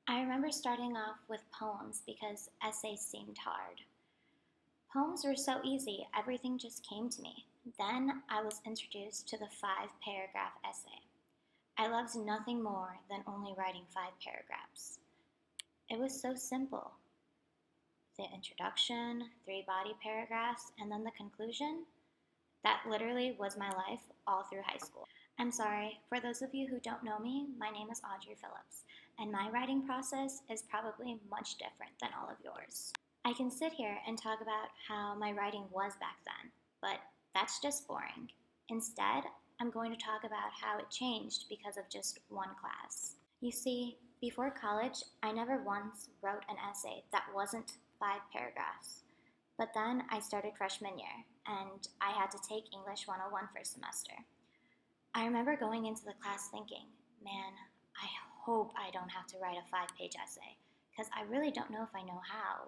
I remember starting off with poems because essays seemed hard. Poems were so easy, everything just came to me. Then I was introduced to the 5 paragraph essay. I loved nothing more than only writing 5 paragraphs. It was so simple. The introduction, 3 body paragraphs, and then the conclusion. That literally was my life all through high school. I'm sorry, for those of you who don't know me, my name is Audrey Phillips, and my writing process is probably much different than all of yours. I can sit here and talk about how my writing was back then, but that's just boring. Instead, I'm going to talk about how it changed because of just one class. You see, before college, I never once wrote an essay that wasn't 5 paragraphs. But then I started freshman year, and I had to take English 101 for a semester. I remember going into the class thinking, man, I hope I don't have to write a 5 page essay, because I really don't know if I know how.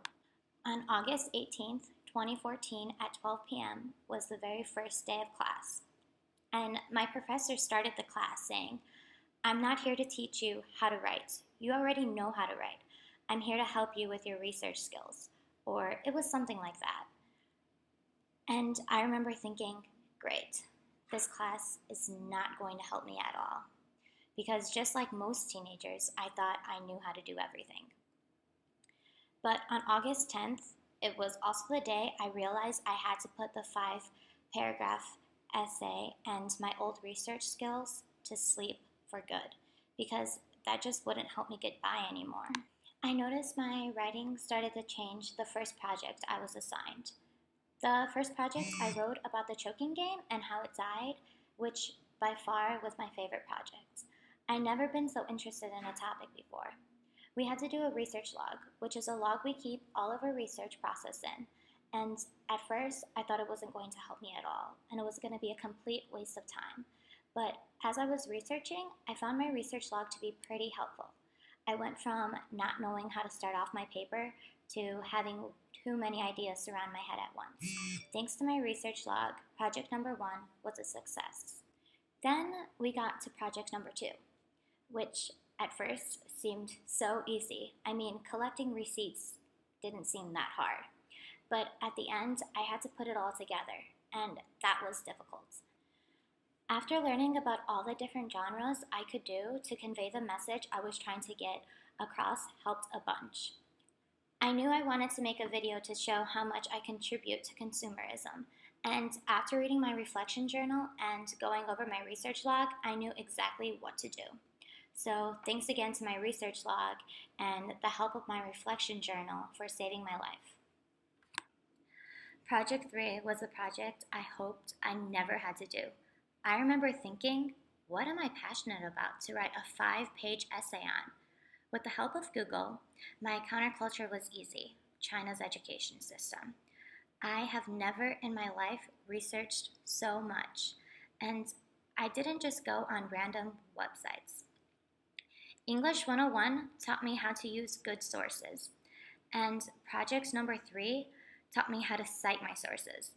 On August 18th, 2014, at 12 p.m., was the very first day of class. And my professor started the class saying, I'm not here to teach you how to write. You already know how to write. I'm here to help you with your research skills. Or it was something like that. And I remember thinking, great, this class is not going to help me at all. Because just like most teenagers, I thought I knew how to do everything. But on August 10th, it was also the day I realized I had to put the 5 paragraph essay and my old research skills to sleep for good, because that just wouldn't help me get by anymore. I noticed my writing started to change the first project I was assigned. The first project I wrote about the choking game and how it died, which by far was my favorite project. I'd never been so interested in a topic before. We had to do a research log, which is a log we keep all of our research process in. And at first, I thought it wasn't going to help me at all, and it was going to be a complete waste of time. But as I was researching, I found my research log to be pretty helpful. I went from not knowing how to start off my paper to having too many ideas surround my head at once. Thanks to my research log, project number 1 was a success. Then we got to project number 2, which at first seemed so easy. I mean, collecting receipts didn't seem that hard. But at the end, I had to put it all together, and that was difficult. After learning about all the different genres I could do to convey the message I was trying to get across helped a bunch. I knew I wanted to make a video to show how much I contribute to consumerism, and after reading my reflection journal and going over my research log, I knew exactly what to do. So thanks again to my research log and the help of my reflection journal for saving my life. Project 3 was a project I hoped I never had to do. I remember thinking, what am I passionate about to write a 5 page essay on? With the help of Google, my counterculture was easy: China's education system. I have never in my life researched so much, and I didn't just go on random websites. English 101 taught me how to use good sources, and project number 3 taught me how to cite my sources.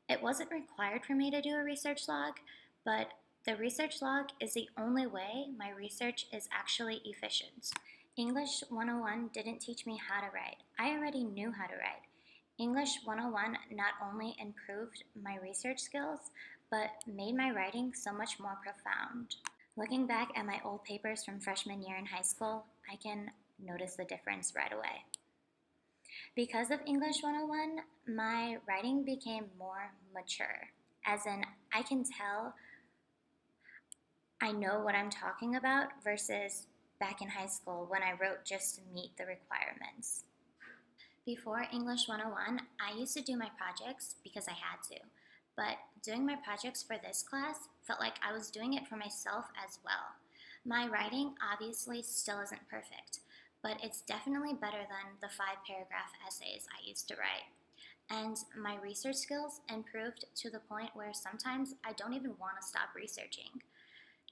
It wasn't required for me to do a research log, but the research log is the only way my research is actually efficient. English 101 didn't teach me how to write. I already knew how to write. English 101 not only improved my research skills, but made my writing so much more profound. Looking back at my old papers from freshman year in high school, I can notice the difference right away. Because of English 101, my writing became more mature, as in I can tell I know what I'm talking about versus back in high school when I wrote just to meet the requirements. Before English 101, I used to do my projects because I had to, but doing my projects for this class felt like I was doing it for myself as well. My writing obviously still isn't perfect, but it's definitely better than the 5 paragraph essays I used to write. And my research skills improved to the point where sometimes I don't even want to stop researching.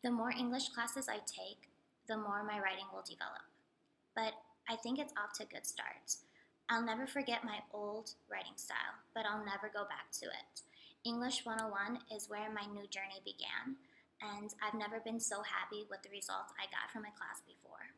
The more English classes I take, the more my writing will develop. But I think it's off to good starts. I'll never forget my old writing style, but I'll never go back to it. English 101 is where my new journey began, and I've never been so happy with the results I got from my class before.